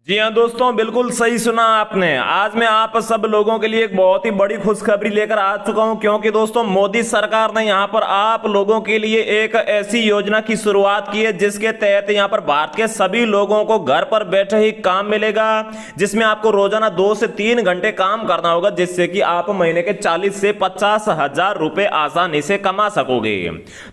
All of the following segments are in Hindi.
जी हाँ दोस्तों, बिल्कुल सही सुना आपने। आज मैं आप सब लोगों के लिए एक बहुत ही बड़ी खुशखबरी लेकर आ चुका हूं, क्योंकि दोस्तों मोदी सरकार ने यहाँ पर आप लोगों के लिए एक ऐसी योजना की शुरुआत की है जिसके तहत यहाँ पर भारत के सभी लोगों को घर पर बैठे ही काम मिलेगा, जिसमें आपको रोजाना 2 से 3 घंटे काम करना होगा, जिससे कि आप महीने के 40 से 50 हजार रुपए आसानी से कमा सकोगे।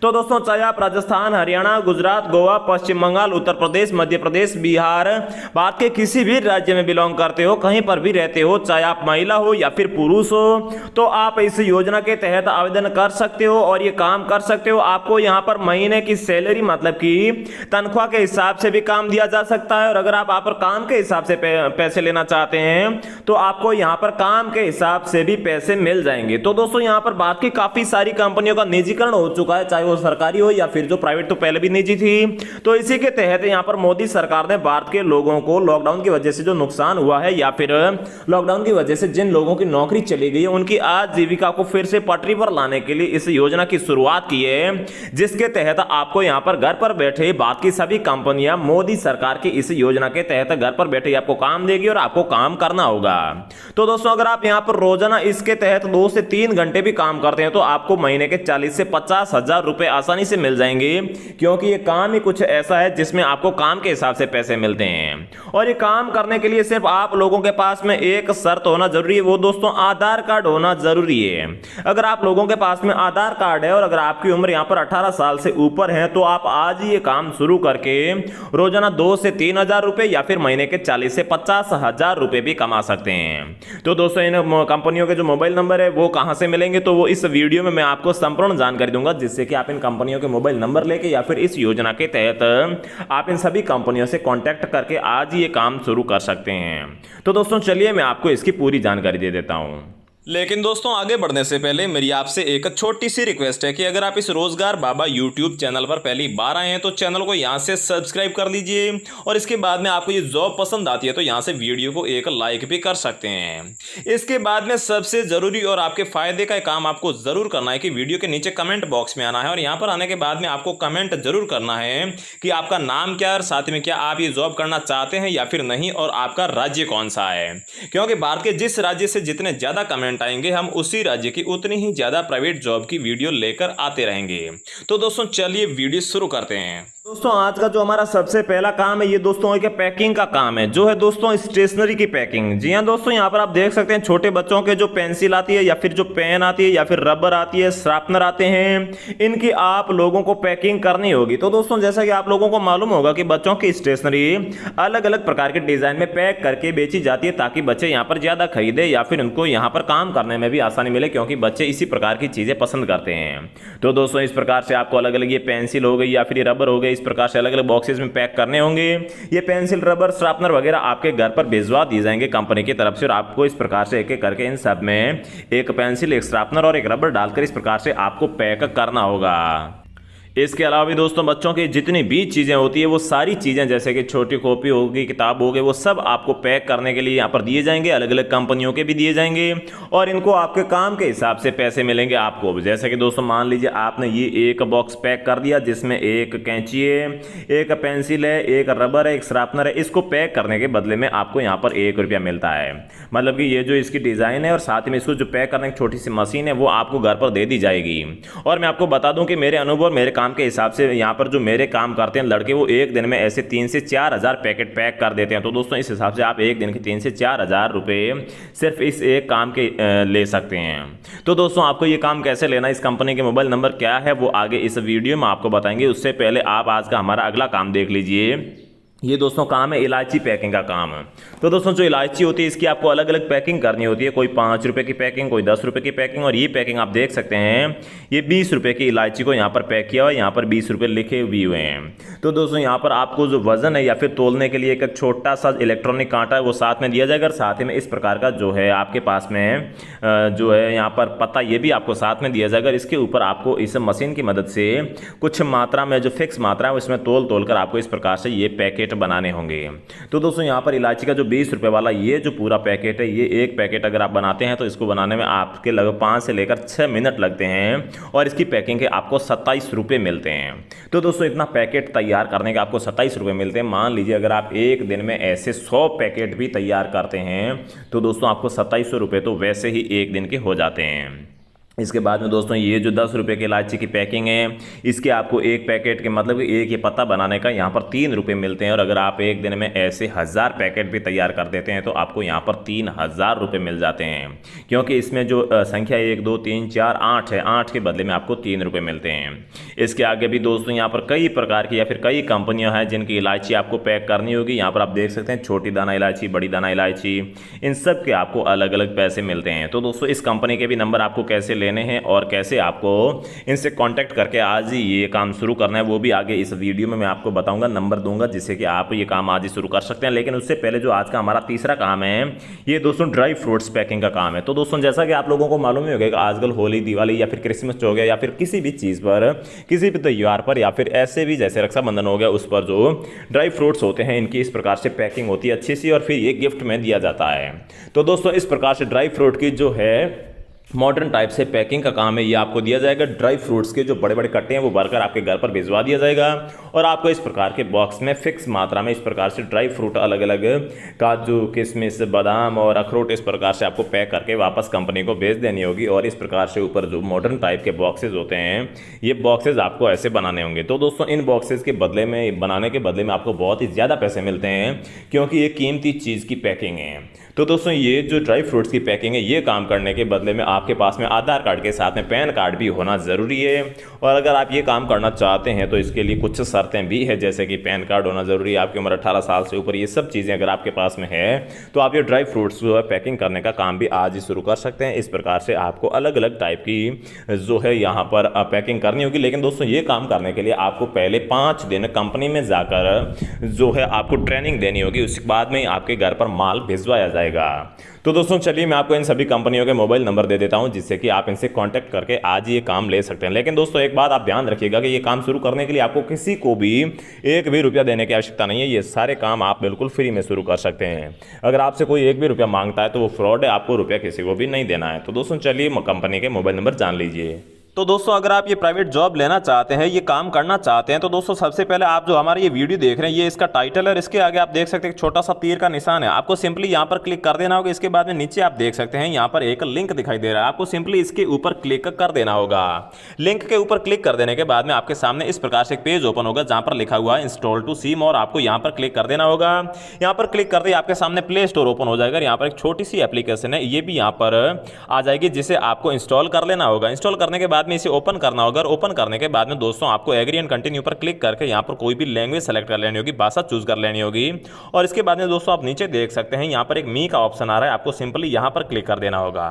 तो दोस्तों, चाहे आप राजस्थान, हरियाणा, गुजरात, गोवा, पश्चिम बंगाल, उत्तर प्रदेश, मध्य प्रदेश, बिहार, भारत के किसी भी राज्य में बिलोंग करते हो, कहीं पर भी रहते हो, चाहे आप महिला हो या फिर पुरुष हो, तो आप इस योजना के तहत आवेदन कर सकते हो और ये काम कर सकते हो। आपको यहाँ पर महीने की सैलरी मतलब कि तनख्वाह के हिसाब से भी काम दिया जा सकता है, और अगर आप पर काम के हिसाब से पैसे लेना चाहते हैं तो आपको यहाँ पर काम के हिसाब से भी पैसे मिल जाएंगे। तो दोस्तों, यहाँ पर बात की काफी सारी कंपनियों का निजीकरण हो चुका है, चाहे वो सरकारी हो या फिर जो प्राइवेट, तो पहले भी निजी थी। तो इसी के तहत यहाँ पर मोदी सरकार ने भारत के लोगों को लॉकडाउन की वजह से जो नुकसान हुआ है या फिर लॉकडाउन की वजह से जिन लोगों की नौकरी चली गई है, उनकी आजीविका को फिर से पटरी पर लाने के लिए इस योजना की शुरुआत की है, जिसके तहत आपको यहां पर घर पर बैठे बात की सभी कंपनियां मोदी सरकार की इस योजना के तहत घर पर बैठे आपको काम देगी और आपको काम करना होगा। तो दोस्तों, अगर आप यहां पर रोजाना इसके तहत 2 से 3 घंटे भी काम करते हैं तो आपको महीने के 40 से 50 हजार रुपए आसानी से मिल जाएंगे, क्योंकि ये काम ही कुछ ऐसा है जिसमें आपको काम के हिसाब से पैसे मिलते हैं। और ये काम करने के लिए सिर्फ आप लोगों के पास में एक शर्त होना जरूरी है, वो दोस्तों आधार कार्ड होना जरूरी है। अगर आप लोगों के पास में आधार कार्ड है और अगर आपकी उम्र यहां पर 18 साल से ऊपर है तो आप आज ही ये काम शुरू करके रोजाना 2 से 3 हजार रुपए या फिर महीने के 40 से 50 हजार रुपए भी कमा सकते हैं। तो दोस्तों, इन कंपनियों के जो मोबाइल नंबर है वो कहां से मिलेंगे, तो वो इस वीडियो में मैं आपको संपूर्ण जानकारी दूंगा, जिससे कि आप इन कंपनियों के मोबाइल नंबर लेके या फिर इस योजना के तहत आप इन सभी कंपनियों से कॉन्टैक्ट करके आज ही ये काम शुरू कर सकते हैं। तो दोस्तों, चलिए मैं आपको इसकी पूरी जानकारी दे देता हूं। लेकिन दोस्तों, आगे बढ़ने से पहले मेरी आपसे एक छोटी सी रिक्वेस्ट है कि अगर आप इस रोजगार बाबा यूट्यूब चैनल पर पहली बार आए हैं तो चैनल को यहां से सब्सक्राइब कर लीजिए, और इसके बाद में आपको ये जॉब पसंद आती है तो यहां से वीडियो को एक लाइक भी कर सकते हैं। इसके बाद में सबसे जरूरी और आपके फायदे का काम आपको जरूर करना है कि वीडियो के नीचे कमेंट बॉक्स में आना है, और यहां पर आने के बाद में आपको कमेंट जरूर करना है कि आपका नाम क्या है और साथ में क्या आप ये जॉब करना चाहते हैं या फिर नहीं, और आपका राज्य कौन सा है, क्योंकि भारत के जिस राज्य से जितने ज्यादा कमेंट आएंगे हम उसी राज्य की उतनी ही ज्यादा प्राइवेट जॉब की वीडियो लेकर आते रहेंगे। तो दोस्तों, चलिए वीडियो शुरू करते हैं। दोस्तों, आज का जो हमारा सबसे पहला काम है ये दोस्तों एक पैकिंग का काम है, जो है दोस्तों स्टेशनरी की पैकिंग। जी हाँ दोस्तों, यहाँ पर आप देख सकते हैं छोटे बच्चों के जो पेंसिल आती है या फिर जो पेन आती है या फिर रबर आती है, शार्पनर आते हैं, इनकी आप लोगों को पैकिंग करनी होगी। तो दोस्तों, जैसा कि आप लोगों को मालूम होगा कि बच्चों की स्टेशनरी अलग अलग प्रकार के डिजाइन में पैक करके बेची जाती है, ताकि बच्चे यहाँ पर ज्यादा खरीदे या फिर उनको यहाँ पर काम करने में भी आसानी मिले, क्योंकि बच्चे इसी प्रकार की चीजें पसंद करते हैं। तो दोस्तों, इस प्रकार से आपको अलग अलग ये पेंसिल हो गई या फिर ये रबर हो गई, इस प्रकार से अलग अलग बॉक्सेस में पैक करने होंगे। ये पेंसिल, रबर, शार्पनर वगैरह आपके घर पर भिजवा दिए जाएंगे कंपनी की तरफ से, और आपको इस प्रकार से एक एक करके इन सब में एक पेंसिल, एक शार्पनर और एक रबर डालकर इस प्रकार से आपको पैक करना होगा। इसके अलावा भी दोस्तों, बच्चों की जितनी भी चीज़ें होती है वो सारी चीज़ें, जैसे कि छोटी कॉपी होगी, किताब हो गई, वो सब आपको पैक करने के लिए यहाँ पर दिए जाएंगे, अलग अलग कंपनियों के भी दिए जाएंगे, और इनको आपके काम के हिसाब से पैसे मिलेंगे आपको। जैसे कि दोस्तों, मान लीजिए आपने ये एक बॉक्स पैक कर दिया जिसमें एक कैंची है, एक पेंसिल है, एक रबर है, एक शार्पनर है। इसको पैक करने के बदले में आपको यहाँ पर 1 रुपया मिलता है। मतलब कि ये जो इसकी डिज़ाइन है और साथ में इसको जो पैक करने की छोटी सी मशीन है वो आपको घर पर दे दी जाएगी। और मैं आपको बता दूं कि मेरे अनुभव, मेरे काम के हिसाब से यहाँ पर जो मेरे काम करते हैं लड़के, वो एक दिन में ऐसे 3 से 4 हजार पैकेट पैक कर देते हैं। तो दोस्तों, इस हिसाब से आप एक दिन के 3 से 4 हजार रुपए सिर्फ इस एक काम के ले सकते हैं। तो दोस्तों, आपको ये काम कैसे लेना है, इस कंपनी के मोबाइल नंबर क्या है, वो आगे इस वीडियो में आपको बताएंगे। उससे पहले आप आज का हमारा अगला काम देख लीजिए। ये दोस्तों काम है इलायची पैकिंग का काम है। तो दोस्तों, जो इलायची होती है इसकी आपको अलग अलग पैकिंग करनी होती है, कोई 5 रुपए की पैकिंग, कोई 10 रुपए की पैकिंग, और ये पैकिंग आप देख सकते हैं ये 20 रुपए की इलायची को यहाँ पर पैक किया हुआ है, यहाँ पर 20 रुपए लिखे भी हुए हैं। तो दोस्तों, यहाँ पर आपको जो वजन है या फिर तोलने के लिए एक छोटा सा इलेक्ट्रॉनिक कांटा है वो साथ में दिया जाएगा, और साथ ही में इस प्रकार का जो है आपके पास में जो है यहाँ पर पता, ये भी आपको साथ में दिया जाएगा। इसके ऊपर आपको इस मशीन की मदद से कुछ मात्रा में, जो फिक्स मात्रा है उसमें तोल कर आपको इस प्रकार से ये पैकेट बनाने होंगे। तो दोस्तों यहाँ पर इलायची का जो 20 रुपये वाला ये जो पूरा पैकेट है, ये एक पैकेट अगर आप बनाते हैं तो इसको बनाने में आपके लगभग 5 से लेकर 6 मिनट लगते हैं और इसकी पैकिंग के आपको 27 रुपये मिलते हैं। तो दोस्तों इतना पैकेट तैयार करने के आपको 27 रुपये मिलते हैं। मान लीजिए अगर आप एक दिन में ऐसे 100 पैकेट भी तैयार करते हैं तो दोस्तों आपको 2700 रुपये तो वैसे ही एक दिन के हो जाते हैं। इसके बाद में दोस्तों ये जो 10 रुपये की इलायची की पैकिंग है, इसके आपको एक पैकेट के मतलब कि एक ये पत्ता बनाने का यहाँ पर 3 रुपये मिलते हैं। और अगर आप एक दिन में ऐसे 1000 पैकेट भी तैयार कर देते हैं तो आपको यहाँ पर 3000 रुपये मिल जाते हैं, क्योंकि इसमें जो संख्या 1 2 3 4 8 है, 8 के बदले में आपको 3 रुपये मिलते हैं। इसके आगे भी दोस्तों यहाँ पर कई प्रकार की या फिर कई कंपनियाँ हैं जिनकी इलायची आपको पैक करनी होगी। यहाँ पर आप देख सकते हैं छोटी दाना इलायची, बड़ी दाना इलायची, इन सब के आपको अलग अलग पैसे मिलते हैं। तो दोस्तों इस कंपनी के भी नंबर आपको कैसे लेने हैं और कैसे आपको इनसे कांटेक्ट करके आज ही ये काम शुरू करना है वो भी आगे इस वीडियो में मैं आपको बताऊंगा, नंबर दूंगा जिससे कि आप ये काम आज ही शुरू कर सकते हैं। लेकिन उससे पहले जो आज का हमारा तीसरा काम है ये दोस्तों ड्राई फ्रूट्स पैकिंग का काम है। तो दोस्तों जैसा कि आप लोगों को मालूम ही होगा कि आजकल होली, दिवाली या फिर क्रिसमस हो गया या फिर किसी भी चीज़ पर, किसी भी त्यौहार पर या फिर ऐसे भी जैसे रक्षाबंधन हो गया उस पर जो ड्राई फ्रूट्स होते हैं इनकी इस प्रकार से पैकिंग होती है अच्छी सी और फिर ये गिफ्ट में दिया जाता है। तो दोस्तों इस प्रकार से ड्राई फ्रूट की जो है मॉडर्न टाइप से पैकिंग का काम है, ये आपको दिया जाएगा। ड्राई फ्रूट्स के जो बड़े बड़े कट्टे हैं वो भरकर आपके घर पर भिजवा दिया जाएगा और आपको इस प्रकार के बॉक्स में फिक्स मात्रा में इस प्रकार से ड्राई फ्रूट अलग अलग काजू, किशमिश, बादाम और अखरोट इस प्रकार से आपको पैक करके वापस कंपनी को भेज देनी होगी। और इस प्रकार से ऊपर जो मॉडर्न टाइप के बॉक्सेज होते हैं ये बॉक्सेज आपको ऐसे बनाने होंगे। तो दोस्तों इन बॉक्सेज के बदले में, बनाने के बदले में आपको बहुत ही ज़्यादा पैसे मिलते हैं क्योंकि ये कीमती चीज़ की पैकिंग है। तो दोस्तों ये जो ड्राई फ्रूट्स की पैकिंग है ये काम करने के बदले में आपके पास में आधार कार्ड के साथ में पैन कार्ड भी होना ज़रूरी है। और अगर आप ये काम करना चाहते हैं तो इसके लिए कुछ शर्तें भी है, जैसे कि पैन कार्ड होना ज़रूरी है, आपकी उम्र 18 साल से ऊपर, ये सब चीज़ें अगर आपके पास में है तो आप ये ड्राई फ्रूट्स जो है पैकिंग करने का काम भी आज ही शुरू कर सकते हैं। इस प्रकार से आपको अलग अलग टाइप की जो है यहाँ पर पैकिंग करनी होगी। लेकिन दोस्तों ये काम करने के लिए आपको पहले 5 दिन कंपनी में जाकर जो है आपको ट्रेनिंग देनी होगी, उसके बाद में आपके घर पर माल भिजवाया जाएगा। तो दोस्तों चलिए मैं आपको इन सभी कंपनियों के मोबाइल नंबर दे देता हूं जिससे कि आप इनसे कांटेक्ट करके आज ये काम ले सकते हैं। लेकिन दोस्तों एक बात आप ध्यान रखिएगा कि ये काम शुरू करने के लिए आपको किसी को भी एक भी रुपया देने की आवश्यकता नहीं है। ये सारे काम आप बिल्कुल फ्री में शुरू कर सकते हैं। अगर आपसे कोई एक भी रुपया मांगता है तो वो फ्रॉड है, आपको रुपया किसी को भी नहीं देना है। तो दोस्तों चलिए कंपनी के मोबाइल नंबर जान लीजिए। तो दोस्तों अगर आप ये प्राइवेट जॉब लेना चाहते हैं, ये काम करना चाहते हैं, तो दोस्तों सबसे पहले आप जो हमारे ये वीडियो देख रहे हैं ये इसका टाइटल है और इसके आगे आप देख सकते हैं एक छोटा सा तीर का निशान है, आपको सिंपली यहाँ पर क्लिक कर देना होगा। इसके बाद में नीचे आप देख सकते हैं यहाँ पर एक लिंक दिखाई दे रहा है, आपको सिंपली इसके ऊपर क्लिक कर देना होगा। लिंक के ऊपर क्लिक कर देने के बाद में आपके सामने इस प्रकार से एक पेज ओपन होगा जहाँ पर लिखा हुआ है इंस्टॉल टू सिम और आपको यहाँ पर क्लिक कर देना होगा। यहाँ पर क्लिक करते ही आपके सामने प्ले स्टोर ओपन हो जाएगा। यहाँ पर एक छोटी सी एप्लीकेशन है, ये भी यहाँ पर आ जाएगी जिसे आपको इंस्टॉल कर लेना होगा। इंस्टॉल करने के बाद में इसे ओपन करना। अगर ओपन करने के बाद में दोस्तों आपको एग्री एंड कंटिन्यू पर क्लिक करके यहाँ पर कोई भी लैंग्वेज सेलेक्ट कर लेनी होगी, भाषा चूज कर लेनी होगी। और इसके बाद में दोस्तों आप नीचे देख सकते हैं यहाँ पर एक मी का ऑप्शन आ रहा है, आपको सिंपली यहाँ पर क्लिक कर देना होगा।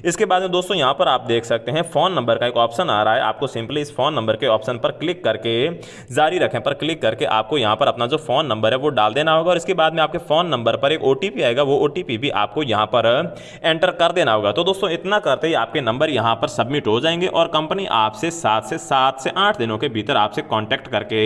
इसके बाद में दोस्तों यहाँ पर आप देख सकते हैं फोन नंबर का एक ऑप्शन आ रहा है, आपको सिंपली इस फोन नंबर के ऑप्शन पर क्लिक करके जारी रखें पर क्लिक करके आपको यहाँ पर अपना जो फोन नंबर है वो डाल देना होगा। और इसके बाद में आपके फोन नंबर पर एक ओटीपी आएगा, वो ओटीपी भी आपको यहाँ पर एंटर कर देना होगा। तो दोस्तों इतना करते ही आपके नंबर यहाँ पर सबमिट हो जाएंगे और कंपनी आपसे 7 से 8 दिनों के भीतर आपसे कांटेक्ट करके